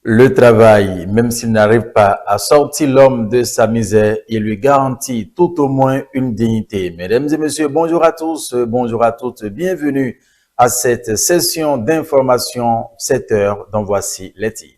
Le travail, même s'il n'arrive pas à sortir l'homme de sa misère, il lui garantit tout au moins une dignité. Mesdames et messieurs, bonjour à tous, bonjour à toutes, bienvenue à cette session d'information 7 heures dont voici les titres.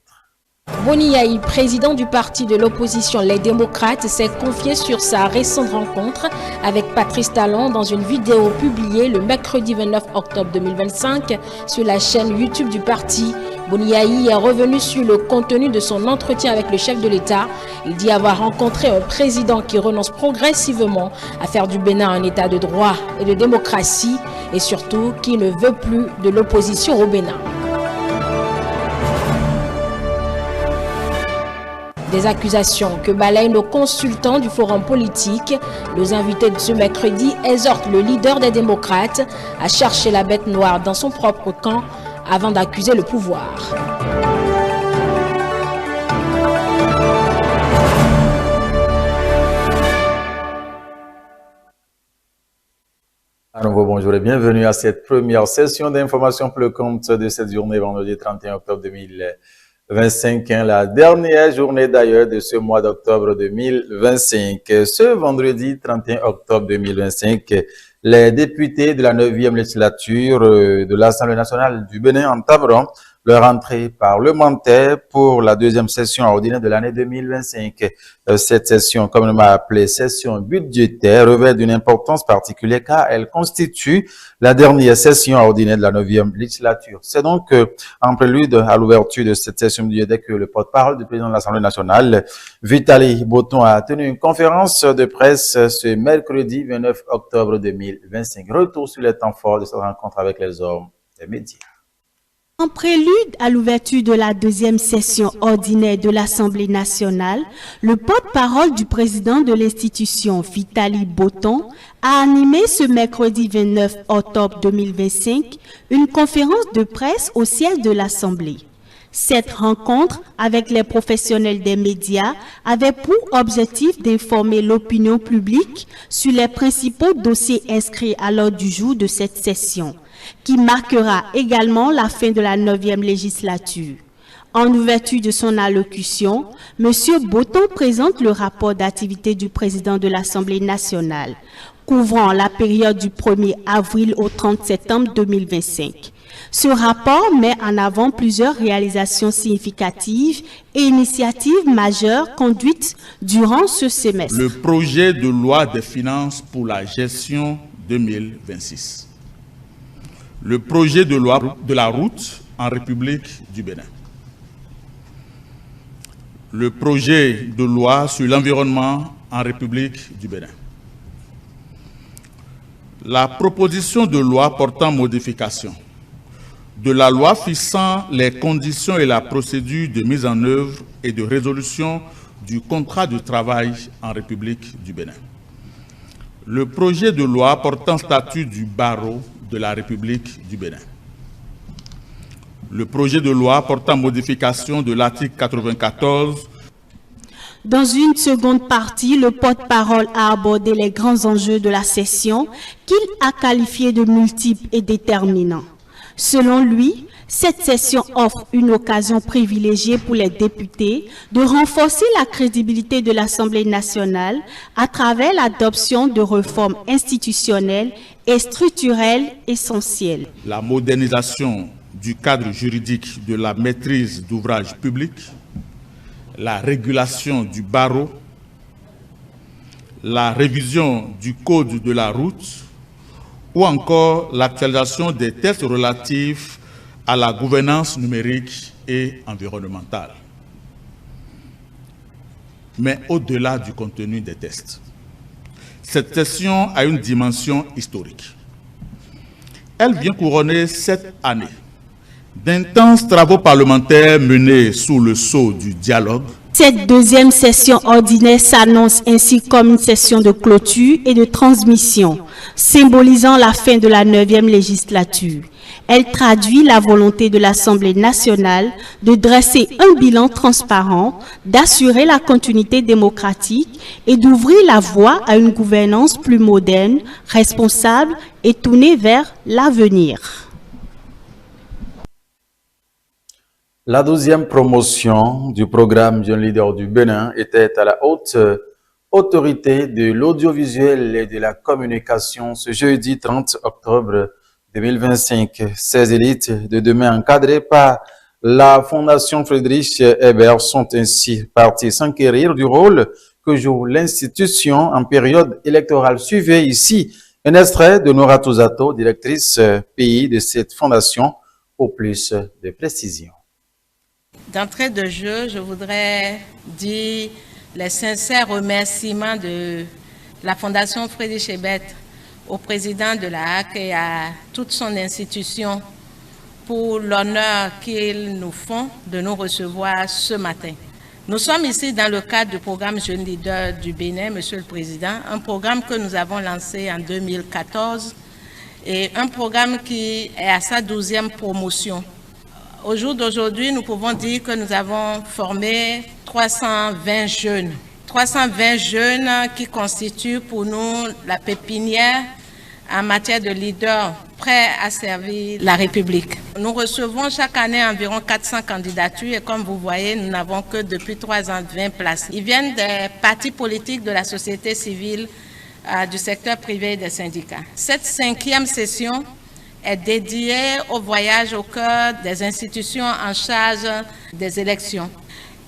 Boni Yahi, président du parti de l'opposition Les Démocrates, s'est confié sur sa récente rencontre avec Patrice Talon dans une vidéo publiée le mercredi 29 octobre 2025 sur la chaîne YouTube du parti. Boni Yahi est revenu sur le contenu de son entretien avec le chef de l'État. Il dit avoir rencontré un président qui renonce progressivement à faire du Bénin un État de droit et de démocratie et surtout qui ne veut plus de l'opposition au Bénin. Des accusations que balayent nos consultants du forum politique. Nos invités de ce mercredi exhortent le leader des démocrates à chercher la bête noire dans son propre camp avant d'accuser le pouvoir. À nouveau, bonjour et bienvenue à cette première session d'information pour le compte de cette journée, vendredi 31 octobre 2025, la dernière journée d'ailleurs de ce mois d'octobre 2025. Ce vendredi 31 octobre 2025, les députés de la 9e législature de l'Assemblée nationale du Bénin entameront leur entrée parlementaire pour la deuxième session ordinaire de l'année 2025. Cette session, comme on m'a appelé session budgétaire, revêt d'une importance particulière car elle constitue la dernière session ordinaire de la 9e législature. C'est donc en prélude à l'ouverture de cette session budgétaire que le porte-parole du président de l'Assemblée nationale, Vitali Boton, a tenu une conférence de presse ce mercredi 29 octobre 2025. Retour sur les temps forts de cette rencontre avec les hommes des médias. En prélude à l'ouverture de la deuxième session ordinaire de l'Assemblée nationale, le porte-parole du président de l'institution, Vitali Boton, a animé ce mercredi 29 octobre 2025 une conférence de presse au siège de l'Assemblée. Cette rencontre avec les professionnels des médias avait pour objectif d'informer l'opinion publique sur les principaux dossiers inscrits à l'ordre du jour de cette session, qui marquera également la fin de la 9e législature. En ouverture de son allocution, M. Boton présente le rapport d'activité du président de l'Assemblée nationale, couvrant la période du 1er avril au 30 septembre 2025. Ce rapport met en avant plusieurs réalisations significatives et initiatives majeures conduites durant ce semestre. Le projet de loi des finances pour la gestion 2026. Le projet de loi de la route en République du Bénin. Le projet de loi sur l'environnement en République du Bénin. La proposition de loi portant modification de la loi fixant les conditions et la procédure de mise en œuvre et de résolution du contrat de travail en République du Bénin. Le projet de loi portant statut du barreau de la République du Bénin. Le projet de loi portant modification de l'article 94. Dans une seconde partie, le porte-parole a abordé les grands enjeux de la session qu'il a qualifiés de multiples et déterminants. Selon lui, cette session offre une occasion privilégiée pour les députés de renforcer la crédibilité de l'Assemblée nationale à travers l'adoption de réformes institutionnelles et structurelles essentielles. La modernisation du cadre juridique de la maîtrise d'ouvrage public, la régulation du barreau, la révision du code de la route, ou encore l'actualisation des tests relatifs à la gouvernance numérique et environnementale. Mais au-delà du contenu des tests, cette session a une dimension historique. Elle vient couronner cette année d'intenses travaux parlementaires menés sous le sceau du dialogue. Cette deuxième session ordinaire s'annonce ainsi comme une session de clôture et de transmission, symbolisant la fin de la 9e législature. Elle traduit la volonté de l'Assemblée nationale de dresser un bilan transparent, d'assurer la continuité démocratique et d'ouvrir la voie à une gouvernance plus moderne, responsable et tournée vers l'avenir. La 12e promotion du programme Jeune Leader du Bénin était à la haute autorité de l'audiovisuel et de la communication ce jeudi 30 octobre 2025. Ces élites de demain encadrées par la Fondation Friedrich Ebert sont ainsi partis s'enquérir du rôle que joue l'institution en période électorale. Suivez ici un extrait de Nora Touzato, directrice pays de cette fondation, pour plus de précisions. D'entrée de jeu, je voudrais dire les sincères remerciements de la Fondation Friedrich Ebert au président de la HAC et à toute son institution pour l'honneur qu'ils nous font de nous recevoir ce matin. Nous sommes ici dans le cadre du programme Jeune Leader du Bénin, Monsieur le Président, un programme que nous avons lancé en 2014 et un programme qui est à sa 12e promotion. Au jour d'aujourd'hui, nous pouvons dire que nous avons formé 320 jeunes. 320 jeunes qui constituent pour nous la pépinière en matière de leaders prêts à servir la République. Nous recevons chaque année environ 400 candidatures et comme vous voyez, nous n'avons que depuis 3 ans 20 places. Ils viennent des partis politiques, de la société civile, du secteur privé et des syndicats. Cette 5e session est dédiée au voyage au cœur des institutions en charge des élections.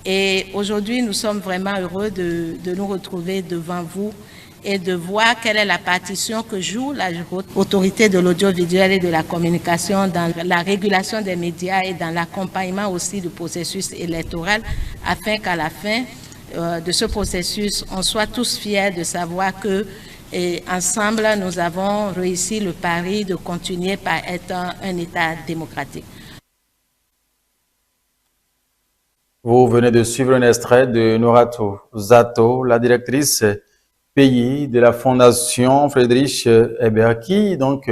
Et aujourd'hui, nous sommes vraiment heureux de nous retrouver devant vous et de voir quelle est la partition que joue la autorité de l'audiovisuel et de la communication dans la régulation des médias et dans l'accompagnement aussi du processus électoral, afin qu'à la fin de ce processus, on soit tous fiers de savoir que et ensemble, nous avons réussi le pari de continuer par être un État démocratique. Vous venez de suivre un extrait de Nora Touzato, la directrice pays de la Fondation Friedrich Ebert, qui donc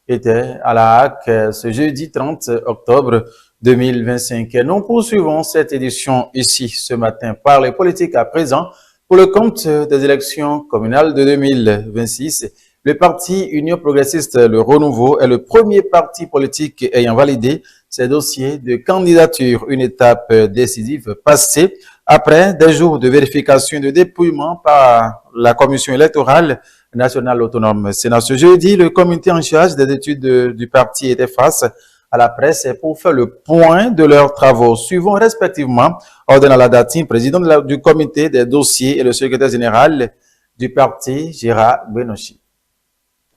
était à la HAC ce jeudi 30 octobre 2025. Et nous poursuivons cette édition ici ce matin par les politiques à présent. Pour le compte des élections communales de 2026, le parti Union progressiste Le Renouveau est le premier parti politique ayant validé ses dossiers de candidature, une étape décisive passée après des jours de vérification et de dépouillement par la Commission électorale nationale autonome. C'est dans ce jeudi, le comité en charge des études du parti était face à la presse pour faire le point de leurs travaux. Suivons respectivement Ordena Ladati, président du comité des dossiers et le secrétaire général du parti, Gérard Benochi.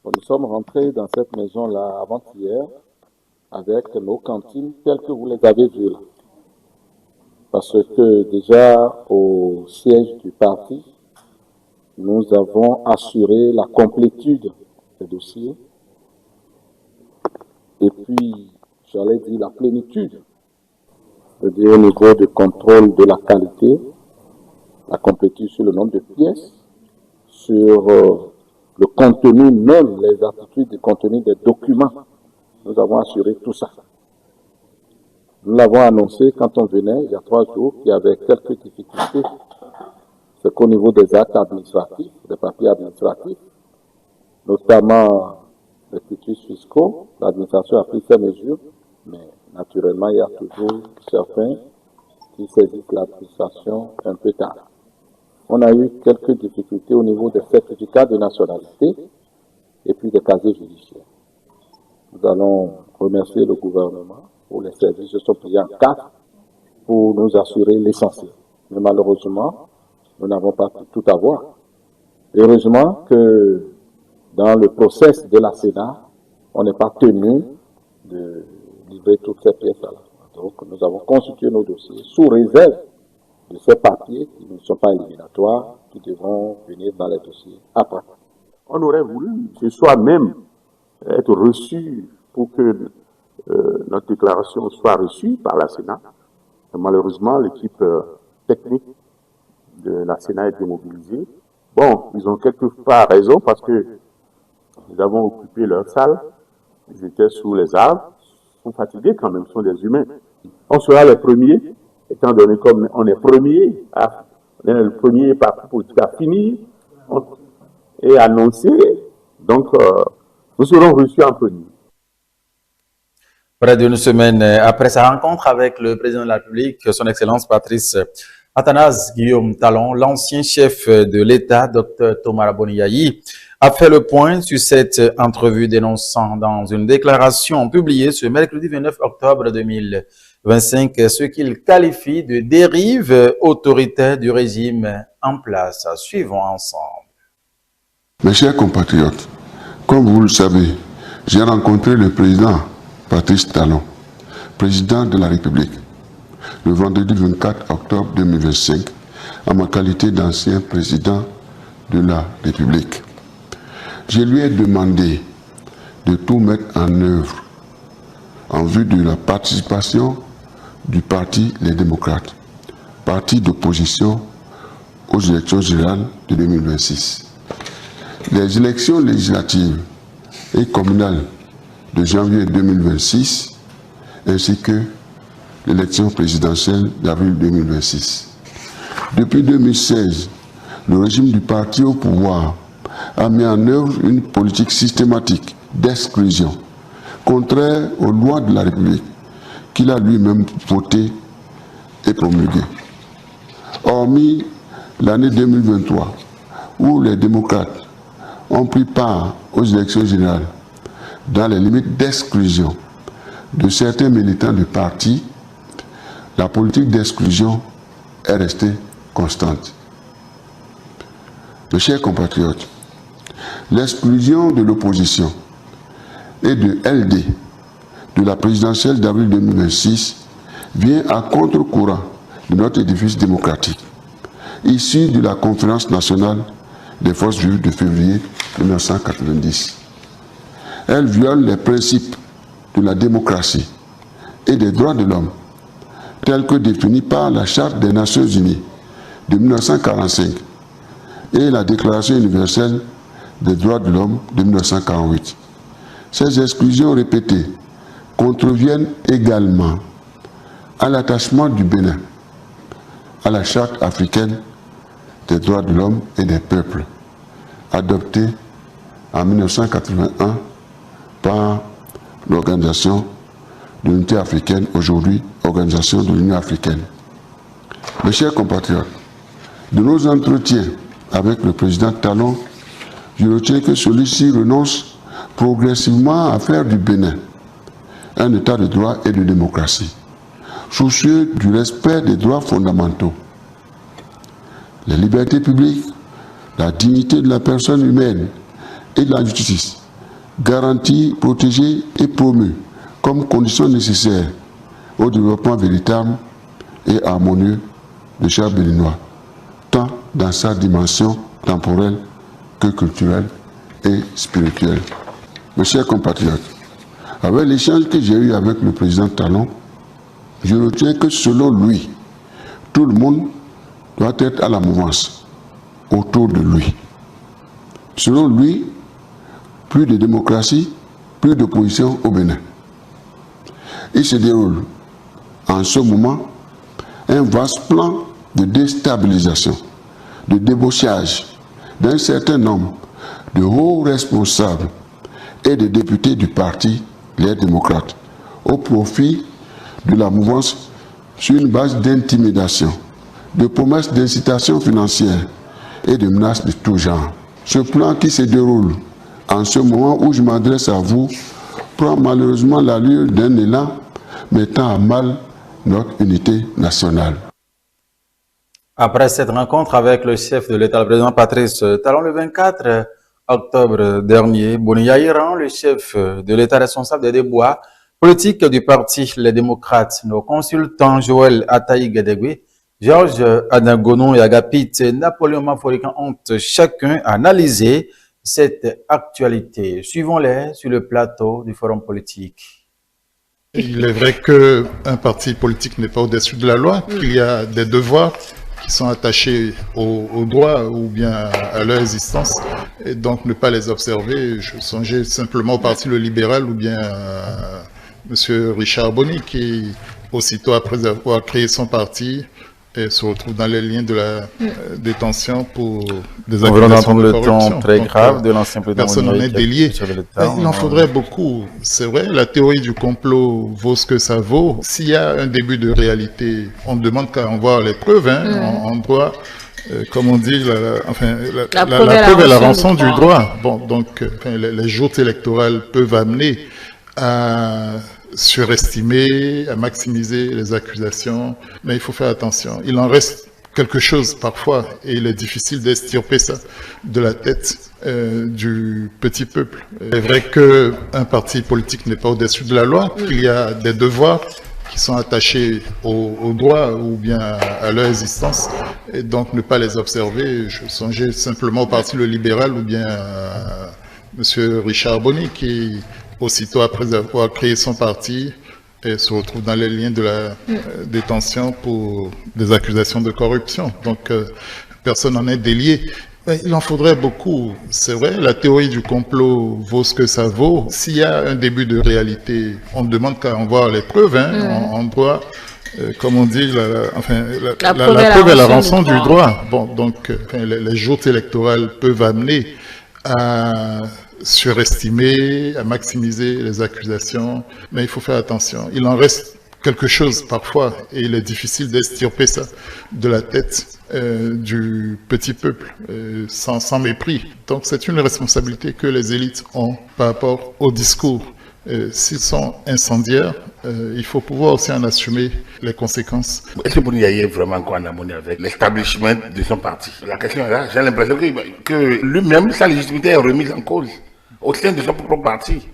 Nous sommes rentrés dans cette maison-là avant-hier avec nos cantines telles que vous les avez vues là. Parce que déjà au siège du parti, nous avons assuré la complétude des dossiers et puis j'allais dire la plénitude, c'est-à-dire au niveau de contrôle de la qualité, la complétude sur le nombre de pièces, sur le contenu même, les aptitudes du contenu des documents. Nous avons assuré tout ça. Nous l'avons annoncé quand on venait, il y a 3 jours, qu'il y avait quelques difficultés. C'est qu'au niveau des actes administratifs, des papiers administratifs, notamment les titres fiscaux, l'administration a pris ses mesures, mais naturellement, il y a toujours certains qui saisissent l'administration un peu tard. On a eu quelques difficultés au niveau des certificats de nationalité et puis des casiers judiciaires. Nous allons remercier le gouvernement pour les services qui sont pris en 4 pour nous assurer l'essentiel. Mais malheureusement, nous n'avons pas pu tout avoir. Heureusement que dans le process de la Sénat, on n'est pas tenu de livrer toutes ces pièces-là. Donc, nous avons constitué nos dossiers sous réserve de ces papiers qui ne sont pas éliminatoires, qui devront venir dans les dossiers après. On aurait voulu que ce soit même être reçu pour que notre déclaration soit reçue par la Sénat. Et malheureusement, l'équipe technique de la Sénat est démobilisée. Bon, ils ont quelque part raison parce que nous avons occupé leur salle, ils étaient sous les arbres, ils sont fatigués quand même, ils sont des humains. On sera les premiers, étant donné comme on est le premier parti politique à finir et annoncer, donc nous serons reçus en premier. Près d'une semaine après sa rencontre avec le président de la République, son Excellence Patrice Athanase Guillaume Talon, l'ancien chef de l'État, Dr Thomas Boniyayi, a fait le point sur cette entrevue, dénonçant dans une déclaration publiée ce mercredi 29 octobre 2025 ce qu'il qualifie de dérive autoritaire du régime en place. Suivons ensemble. Mes chers compatriotes, comme vous le savez, j'ai rencontré le président Patrice Talon, président de la République, le vendredi 24 octobre 2025, en ma qualité d'ancien président de la République. Je lui ai demandé de tout mettre en œuvre en vue de la participation du parti Les Démocrates, parti d'opposition aux élections générales de 2026. Les élections législatives et communales de janvier 2026 ainsi que l'élection présidentielle d'avril 2026. Depuis 2016, le régime du parti au pouvoir a mis en œuvre une politique systématique d'exclusion, contraire aux lois de la République qu'il a lui-même votées et promulguées. Hormis l'année 2023, où les démocrates ont pris part aux élections générales dans les limites d'exclusion de certains militants du parti, la politique d'exclusion est restée constante. Mes chers compatriotes, l'exclusion de l'opposition et de LD de la présidentielle d'avril 2026 vient à contre-courant de notre édifice démocratique, issu de la Conférence nationale des forces vives de février 1990. Elle viole les principes de la démocratie et des droits de l'homme, tels que définis par la Charte des Nations Unies de 1945 et la Déclaration universelle des droits de l'homme de 1948. Ces exclusions répétées contreviennent également à l'attachement du Bénin à la Charte africaine des droits de l'homme et des peuples, adoptée en 1981 par l'Organisation de l'Unité africaine, aujourd'hui Organisation de l'Union africaine. Mes chers compatriotes, de nos entretiens avec le président Talon, je retiens que celui-ci renonce progressivement à faire du Bénin un état de droit et de démocratie, soucieux du respect des droits fondamentaux, les libertés publiques, la dignité de la personne humaine et de la justice, garantie, protégée et promue comme condition nécessaire au développement véritable et harmonieux de chaque Béninois, tant dans sa dimension temporelle que culturelle et spirituelle. Mes chers compatriotes, avec l'échange que j'ai eu avec le président Talon, je retiens que selon lui, tout le monde doit être à la mouvance autour de lui. Selon lui, plus de démocratie, plus d'opposition au Bénin. Il se déroule en ce moment un vaste plan de déstabilisation, de débauchage d'un certain nombre de hauts responsables et de députés du parti Les Démocrates au profit de la mouvance sur une base d'intimidation, de promesses d'incitation financière et de menaces de tout genre. Ce plan qui se déroule en ce moment où je m'adresse à vous prend malheureusement l'allure d'un élan mettant à mal notre unité nationale. Après cette rencontre avec le chef de l'État, le président Patrice Talon, le 24 octobre dernier, Boniyayi rend le chef de l'État responsable des déboires politiques du parti Les Démocrates. Nos consultants Joël Ataï-Gedegui, Georges Anagonon et Agapit Napoléon Maforican ont chacun analysé cette actualité. Suivons-les sur le plateau du Forum politique. Il est vrai qu'un parti politique n'est pas au-dessus de la loi, qu'il y a des devoirs qui sont attachés aux droits ou bien à leur existence, et donc ne pas les observer. Je songeais simplement au Parti le Libéral ou bien à M. Richard Boni qui, aussitôt après avoir créé son parti, et se retrouve dans les liens de la détention pour des On vient accusations d'entendre de le corruption. ton très Donc, grave de l'ancien président. personne n'en est délié. Il en faudrait beaucoup. C'est vrai, la théorie du complot vaut ce que ça vaut. S'il y a un début de réalité, on ne demande qu'à en voir les preuves. En droit, comme on dit, la preuve est la rançon du droit. Bon, donc, les joutes électorales peuvent amener à surestimer, à maximiser les accusations, mais il faut faire attention. Il en reste quelque chose parfois, et il est difficile d'extirper ça de la tête du petit peuple. Il est vrai qu'un parti politique n'est pas au-dessus de la loi, qu'il y a des devoirs qui sont attachés au droit ou bien à leur existence, et donc ne pas les observer. Je songeais simplement au Parti le libéral ou bien à M. Richard Boni qui, aussitôt après avoir créé son parti, et se retrouve dans les liens de la détention pour des accusations de corruption. Donc, personne n'en est délié. Il en faudrait beaucoup. C'est vrai, la théorie du complot vaut ce que ça vaut. S'il y a un début de réalité, on ne demande qu'à en voir les preuves. En droit, comme on dit, la preuve est la rançon du droit. Bon, donc, les joutes électorales peuvent amener à surestimer, à maximiser les accusations, mais il faut faire attention. Il en reste quelque chose parfois, et il est difficile d'extirper ça de la tête du petit peuple, sans mépris. Donc c'est une responsabilité que les élites ont par rapport au discours. S'ils sont incendiaires, il faut pouvoir aussi en assumer les conséquences. Est-ce que Boni Yayi est vraiment encore en harmonie avec l'établissement de son parti? La question est là. J'ai l'impression que lui-même, sa légitimité est remise en cause au sein de son propre parti.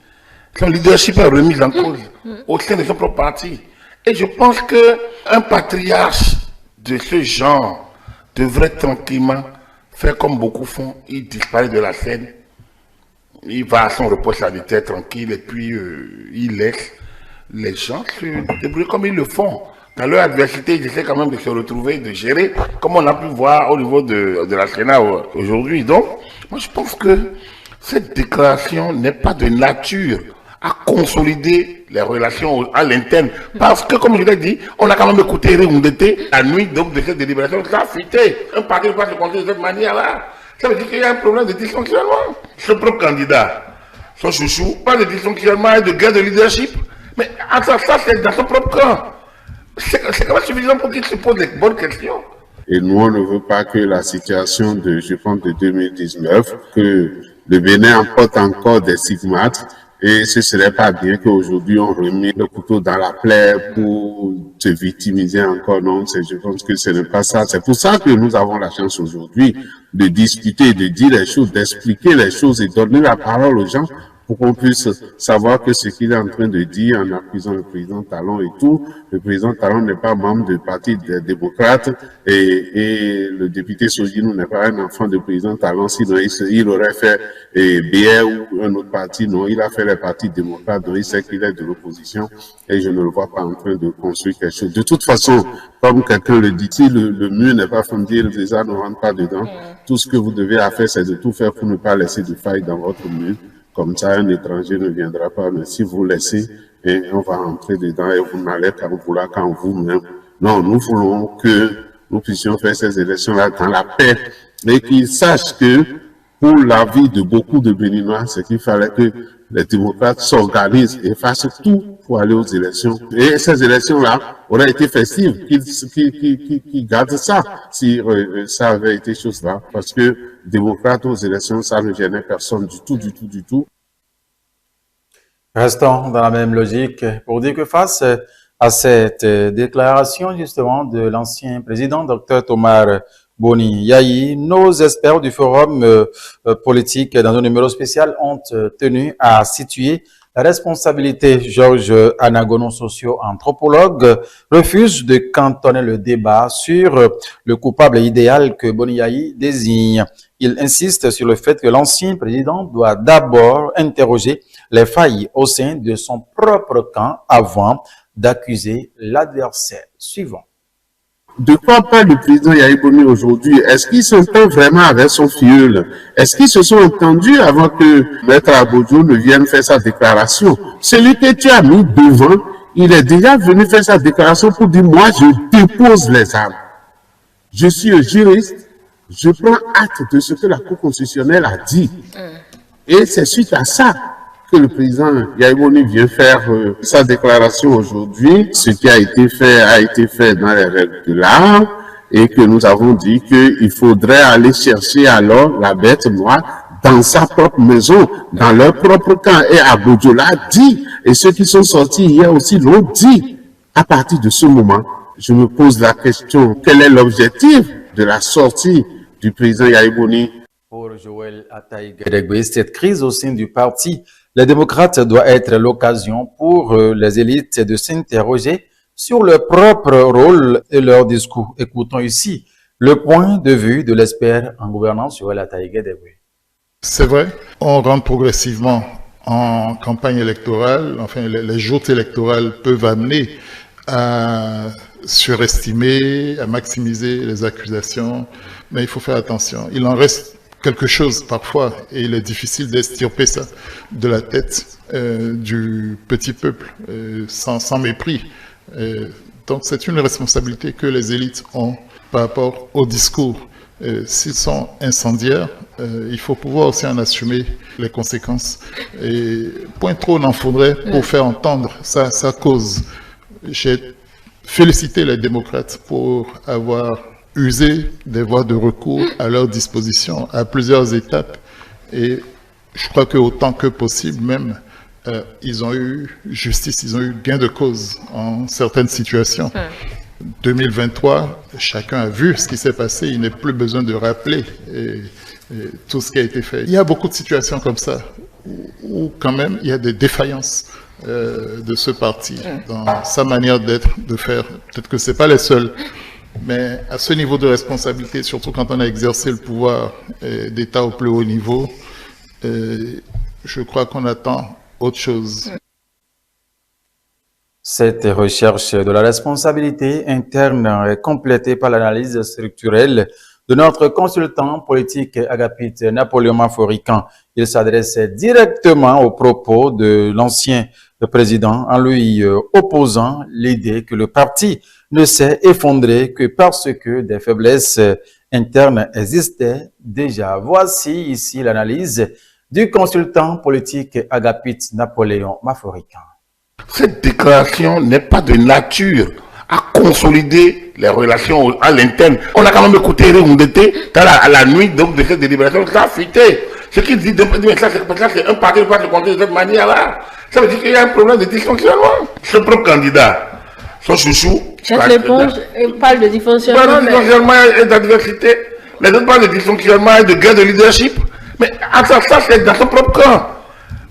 Son leadership est remis en cause au sein de son propre parti. Et je pense qu'un patriarche de ce genre devrait tranquillement faire comme beaucoup font. Il disparaît de la scène. Il va à son repos sanitaire tranquille et puis il laisse les gens se débrouiller comme ils le font. Dans leur adversité, ils essaient quand même de se retrouver, de gérer, comme on a pu voir au niveau de la Sénat aujourd'hui. Donc, moi je pense que cette déclaration n'est pas de nature à consolider les relations à l'interne. Parce que, comme je l'ai dit, on a quand même écouté Réoundété la nuit donc, de cette délibération. Ça a fuité. Un parti ne peut pas se conduire de cette manière-là. Ça veut dire qu'il y a un problème de dysfonctionnement. Son propre candidat, son chouchou, pas de dysfonctionnement et de guerre de leadership. Mais ça c'est dans son propre camp. C'est quand même suffisant pour qu'il se pose des bonnes questions. Et nous, on ne veut pas que la situation je pense, de 2019, que le Bénin emporte encore des stigmates. Et ce serait pas bien qu'aujourd'hui on remette le couteau dans la plaie pour se victimiser encore. Non, je pense que ce n'est pas ça. C'est pour ça que nous avons la chance aujourd'hui de discuter, de dire les choses, d'expliquer les choses et donner la parole aux gens pour qu'on puisse savoir que ce qu'il est en train de dire en accusant le président Talon et tout. Le président Talon n'est pas membre du Parti des démocrates et le député Sogino n'est pas un enfant du président Talon, sinon il aurait fait BR ou un autre parti. Non, il a fait les partis démocrates, donc il sait qu'il est de l'opposition et je ne le vois pas en train de construire quelque chose. De toute façon, comme quelqu'un le dit, si le mur n'est pas fondé, le désert ne rentre pas dedans. Tout ce que vous devez faire, c'est de tout faire pour ne pas laisser de faille dans votre mur. Comme ça, un étranger ne viendra pas. Mais si vous laissez, on va entrer dedans et vous n'allez qu'en vouloir qu'en vous-même. Non, nous voulons que nous puissions faire ces élections-là dans la paix et qu'ils sachent que pour la vie de beaucoup de Béninois, c'est qu'il fallait que les démocrates s'organisent et fassent tout pour aller aux élections. Et ces élections-là auraient été festives, qu'ils gardent ça, si ça avait été chose-là. Parce que démocrates aux élections, ça ne gênait personne du tout. Restons dans la même logique pour dire que face à cette déclaration justement de l'ancien président, Dr Thomas Boni Yayi, nos experts du forum politique dans un numéro spécial ont tenu à situer la responsabilité. Georges Anagono, socio-anthropologue, refuse de cantonner le débat sur le coupable idéal que Boni Yayi désigne. Il insiste sur le fait que l'ancien président doit d'abord interroger les failles au sein de son propre camp avant d'accuser l'adversaire. Suivant. De quoi parle le président Yayi Boni aujourd'hui? Est-ce qu'il s'entend vraiment avec son filleul? Est-ce qu'ils se sont entendus avant que Maître Abodjo ne vienne faire sa déclaration? Celui que tu as mis devant, il est déjà venu faire sa déclaration pour dire, moi, je dépose les armes. Je suis un juriste, je prends acte de ce que la Cour constitutionnelle a dit. Et c'est suite à ça que le président Yahya vient faire sa déclaration aujourd'hui. Ce qui a été fait dans les règles de l'art, et que nous avons dit qu'il faudrait aller chercher alors la bête noire dans sa propre maison, dans leur propre camp. Et Abodjo l'a dit, et ceux qui sont sortis hier aussi l'ont dit. À partir de ce moment, je me pose la question, quel est l'objectif de la sortie du président Yahya Boni? Pour Joël Ataï Gedegbe, cette crise au sein du parti, les démocrates doit être l'occasion pour les élites de s'interroger sur leur propre rôle et leur discours. Écoutons ici le point de vue de l'expert en gouvernance Joël Ataï Gedegbe. C'est vrai, on rentre progressivement en campagne électorale, enfin les joutes électorales peuvent amener à surestimer, à maximiser les accusations, mais il faut faire attention. Il en reste quelque chose parfois, et il est difficile d'extirper ça de la tête du petit peuple, sans mépris. Donc c'est une responsabilité que les élites ont par rapport au discours. S'ils sont incendiaires, il faut pouvoir aussi en assumer les conséquences. Et point trop n'en faudrait pour faire entendre sa cause. J'ai félicité les démocrates pour avoir usé des voies de recours à leur disposition à plusieurs étapes. Et je crois qu'autant que possible même, ils ont eu justice, ils ont eu gain de cause en certaines situations. 2023, chacun a vu ce qui s'est passé, il n'est plus besoin de rappeler tout ce qui a été fait. Il y a beaucoup de situations comme ça, où quand même il y a des défaillances de ce parti, dans sa manière d'être, de faire. Peut-être que ce n'est pas les seuls, mais à ce niveau de responsabilité, surtout quand on a exercé le pouvoir d'État au plus haut niveau, je crois qu'on attend autre chose. Cette recherche de la responsabilité interne est complétée par l'analyse structurelle de notre consultant politique Agapit Napoléon Maforican. Il s'adresse directement aux propos de l'ancien président en lui opposant l'idée que le parti ne s'est effondré que parce que des faiblesses internes existaient déjà. Voici ici l'analyse du consultant politique Agapit Napoléon Maforican. Cette déclaration n'est pas de nature à consolider les relations à l'interne. On a quand même écouté Rundete à la nuit donc, de cette délibération, ça a fuité. Ce qu'il dit, ça c'est un parti qui va se compter de cette manière-là. Ça veut dire qu'il y a un problème de dysfonctionnement. Son propre candidat, son chouchou. Chef Léponge parle de dysfonctionnement. De dysfonctionnement et d'adversité. Les autres parlent de dysfonctionnement et de gain de leadership. Mais ça c'est dans son propre camp.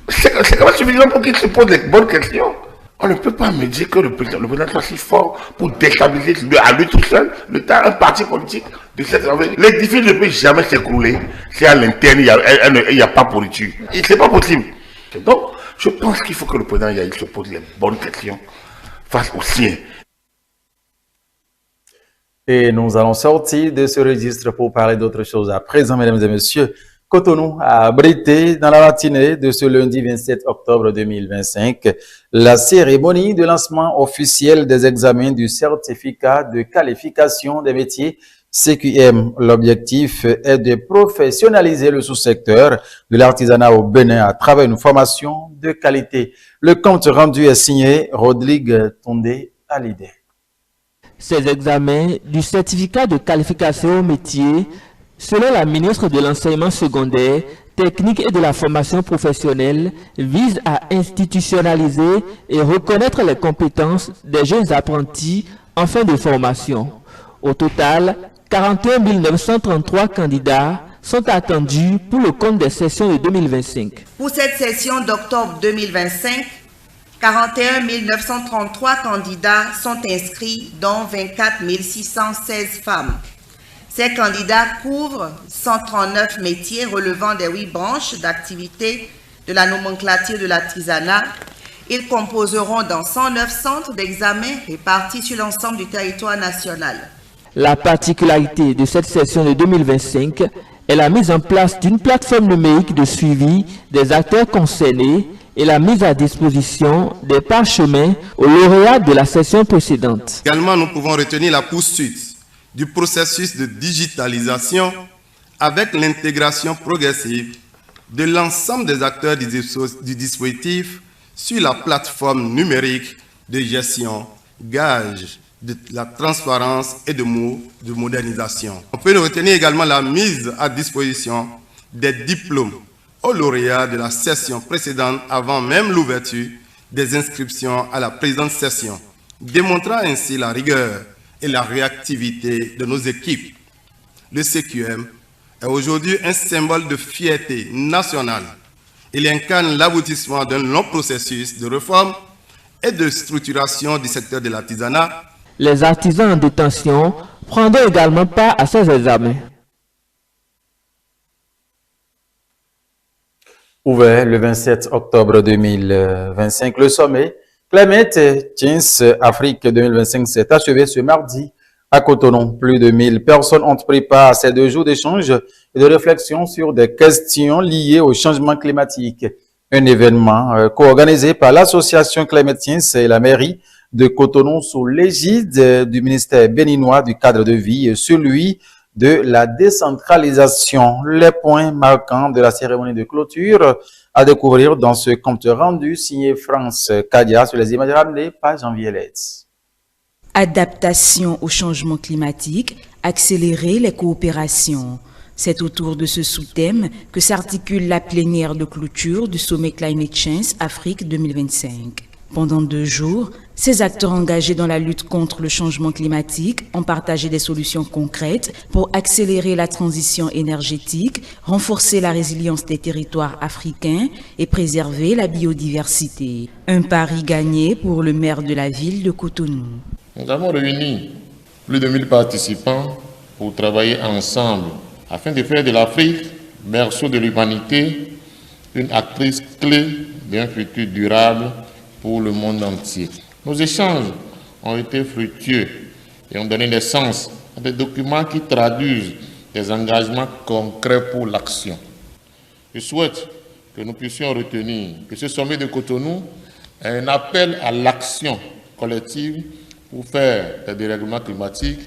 C'est quand même suffisant pour qu'il se pose les bonnes questions. On ne peut pas me dire que le président soit si fort pour déstabiliser à lui tout seul un parti politique de cette envergure. L'édifice ne peut jamais s'écrouler si à l'interne il n'y a pas pourriture. C'est pas possible. Donc, je pense qu'il faut que le président Yahi se pose les bonnes questions face aux siens. Et nous allons sortir de ce registre pour parler d'autre chose. À présent, mesdames et messieurs, Cotonou a abrité dans la matinée de ce lundi 27 octobre 2025 la cérémonie de lancement officiel des examens du certificat de qualification des métiers CQM. L'objectif est de professionnaliser le sous-secteur de l'artisanat au Bénin à travers une formation de qualité. Le compte rendu est signé Rodrigue Tondé Hallyday. Ces examens du certificat de qualification au métier, selon la ministre de l'Enseignement secondaire, technique et de la formation professionnelle, visent à institutionnaliser et reconnaître les compétences des jeunes apprentis en fin de formation. Au total, 41 933 candidats sont attendus pour le compte des sessions de 2025. Pour cette session d'octobre 2025, 41 933 candidats sont inscrits, dont 24 616 femmes. Ces candidats couvrent 139 métiers relevant des 8 branches d'activité de la nomenclature de l'artisanat. Ils composeront dans 109 centres d'examen répartis sur l'ensemble du territoire national. La particularité de cette session de 2025 est la mise en place d'une plateforme numérique de suivi des acteurs concernés et la mise à disposition des parchemins aux lauréats de la session précédente. Également, nous pouvons retenir la poursuite du processus de digitalisation avec l'intégration progressive de l'ensemble des acteurs du dispositif sur la plateforme numérique de gestion, gage de la transparence et de modernisation. On peut retenir également la mise à disposition des diplômes aux lauréats de la session précédente avant même l'ouverture des inscriptions à la présente session, démontrant ainsi la rigueur et la réactivité de nos équipes. Le CQM est aujourd'hui un symbole de fierté nationale. Il incarne l'aboutissement d'un long processus de réforme et de structuration du secteur de l'artisanat. Les artisans en détention prendront également part à ces examens. Ouvert le 27 octobre 2025, le sommet Climate Change Afrique 2025 s'est achevé ce mardi à Cotonou. Plus de 1000 personnes ont pris part à ces 2 jours d'échange et de réflexion sur des questions liées au changement climatique. Un événement co-organisé par l'association Climate Change et la mairie de Cotonou sous l'égide du ministère béninois du cadre de vie et celui de la décentralisation. Les points marquants de la cérémonie de clôture à découvrir dans ce compte rendu signé France Kadia sur les images ramenées par Jean-Vier Letz. Adaptation au changement climatique, accélérer les coopérations. C'est autour de ce sous-thème que s'articule la plénière de clôture du sommet Climate Change Afrique 2025. Pendant 2 jours, ces acteurs engagés dans la lutte contre le changement climatique ont partagé des solutions concrètes pour accélérer la transition énergétique, renforcer la résilience des territoires africains et préserver la biodiversité. Un pari gagné pour le maire de la ville de Cotonou. Nous avons réuni plus de 1000 participants pour travailler ensemble afin de faire de l'Afrique, berceau de l'humanité, une actrice clé d'un futur durable pour le monde entier. Nos échanges ont été fructueux et ont donné naissance à des documents qui traduisent des engagements concrets pour l'action. Je souhaite que nous puissions retenir que ce sommet de Cotonou est un appel à l'action collective pour faire des dérèglements climatiques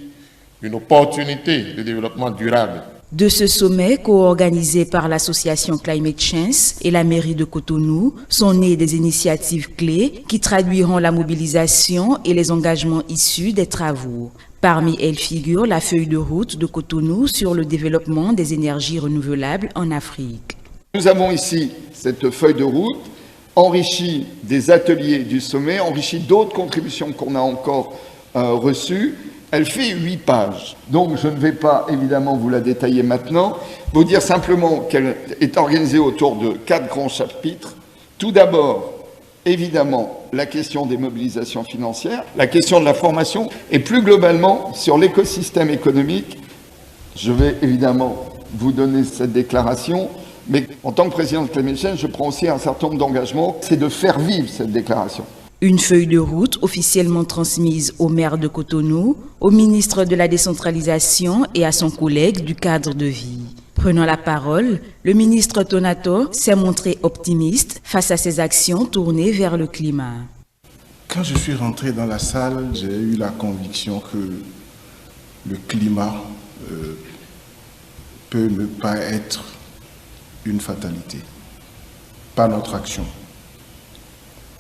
une opportunité de développement durable. De ce sommet, co-organisé par l'association Climate Change et la mairie de Cotonou, sont nées des initiatives clés qui traduiront la mobilisation et les engagements issus des travaux. Parmi elles figure la feuille de route de Cotonou sur le développement des énergies renouvelables en Afrique. Nous avons ici cette feuille de route, enrichie des ateliers du sommet, enrichie d'autres contributions qu'on a encore reçues. Elle fait 8 pages, donc je ne vais pas évidemment vous la détailler maintenant, vous dire simplement qu'elle est organisée autour de 4 grands chapitres. Tout d'abord, évidemment, la question des mobilisations financières, la question de la formation, et plus globalement, sur l'écosystème économique. Je vais évidemment vous donner cette déclaration, mais en tant que président de Climate Change, je prends aussi un certain nombre d'engagements, c'est de faire vivre cette déclaration. Une feuille de route officiellement transmise au maire de Cotonou, au ministre de la décentralisation et à son collègue du cadre de vie. Prenant la parole, le ministre Tonato s'est montré optimiste face à ses actions tournées vers le climat. Quand je suis rentré dans la salle, j'ai eu la conviction que le climat peut ne pas être une fatalité, pas notre action.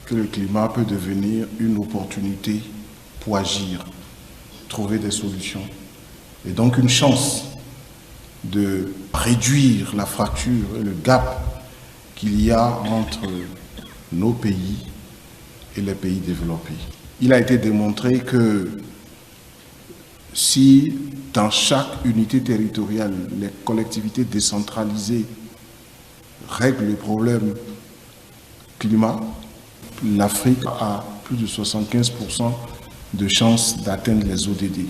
Que le climat peut devenir une opportunité pour agir, trouver des solutions, et donc une chance de réduire la fracture et le gap qu'il y a entre nos pays et les pays développés. Il a été démontré que si dans chaque unité territoriale, les collectivités décentralisées règlent le problème climat, l'Afrique a plus de 75% de chances d'atteindre les ODD.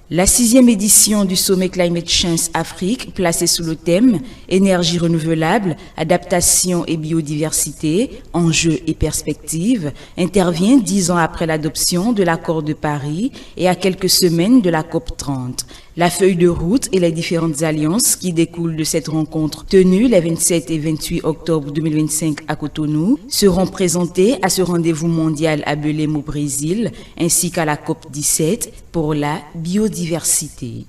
La 6e édition du sommet Climate Change Afrique, placée sous le thème « Énergie renouvelable, adaptation et biodiversité, enjeux et perspectives », intervient 10 ans après l'adoption de l'accord de Paris et à quelques semaines de la COP30. La feuille de route et les différentes alliances qui découlent de cette rencontre tenue les 27 et 28 octobre 2025 à Cotonou seront présentées à ce rendez-vous mondial à Belém au Brésil ainsi qu'à la COP17 pour la biodiversité.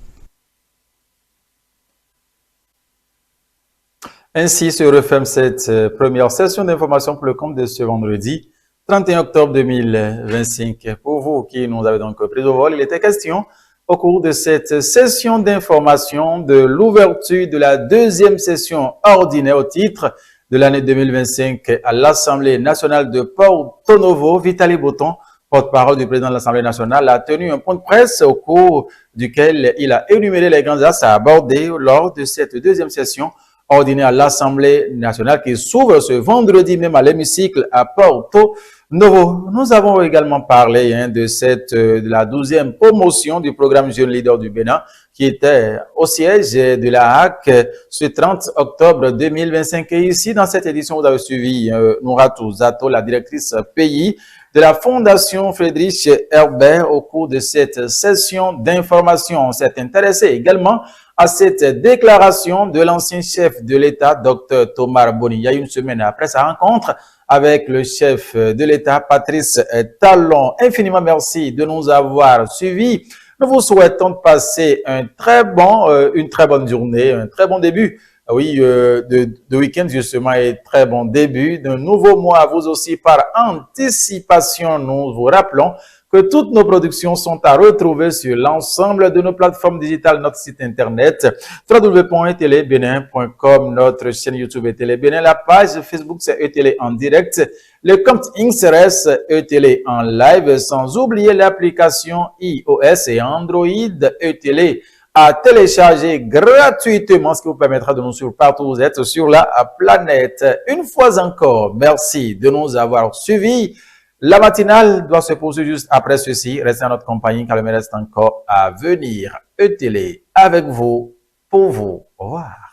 Ainsi se referme cette première session d'information pour le compte de ce vendredi 31 octobre 2025. Pour vous qui nous avez donc pris au vol, il était question au cours de cette session d'information de l'ouverture de la deuxième session ordinaire au titre de l'année 2025 à l'Assemblée nationale de Porto Novo. Vitali Boton, porte-parole du président de l'Assemblée nationale, a tenu un point de presse au cours duquel il a énuméré les grands axes à aborder lors de cette deuxième session ordinaire à l'Assemblée nationale qui s'ouvre ce vendredi même à l'hémicycle à Porto Novo. Nous avons également parlé de la 12e promotion du programme Jeune Leader du Bénin qui était au siège de la HAC ce 30 octobre 2025. Et ici, dans cette édition, vous avez suivi Nouratou Zato, la directrice pays de la Fondation Friedrich Herbert au cours de cette session d'information. On s'est intéressé également à cette déclaration de l'ancien chef de l'État, Dr Thomas Boni. Il y a une semaine après sa rencontre avec le chef de l'État, Patrice Talon. Infiniment merci de nous avoir suivis. Nous vous souhaitons de passer une très bonne journée, un très bon début. Oui, de week-end justement et très bon début d'un nouveau mois. Vous aussi, par anticipation, nous vous rappelons que toutes nos productions sont à retrouver sur l'ensemble de nos plateformes digitales, notre site internet www.etelebenin.com, notre chaîne YouTube ETélé Bénin, la page Facebook c'est ETélé en direct, le compte XRS ETélé en live, sans oublier l'application iOS et Android ETélé à télécharger gratuitement, ce qui vous permettra de nous suivre partout où vous êtes sur la planète. Une fois encore, merci de nous avoir suivis. La matinale doit se poursuivre juste après ceci. Restez à notre compagnie car le reste encore à venir. ETélé avec vous, pour vous. Au revoir.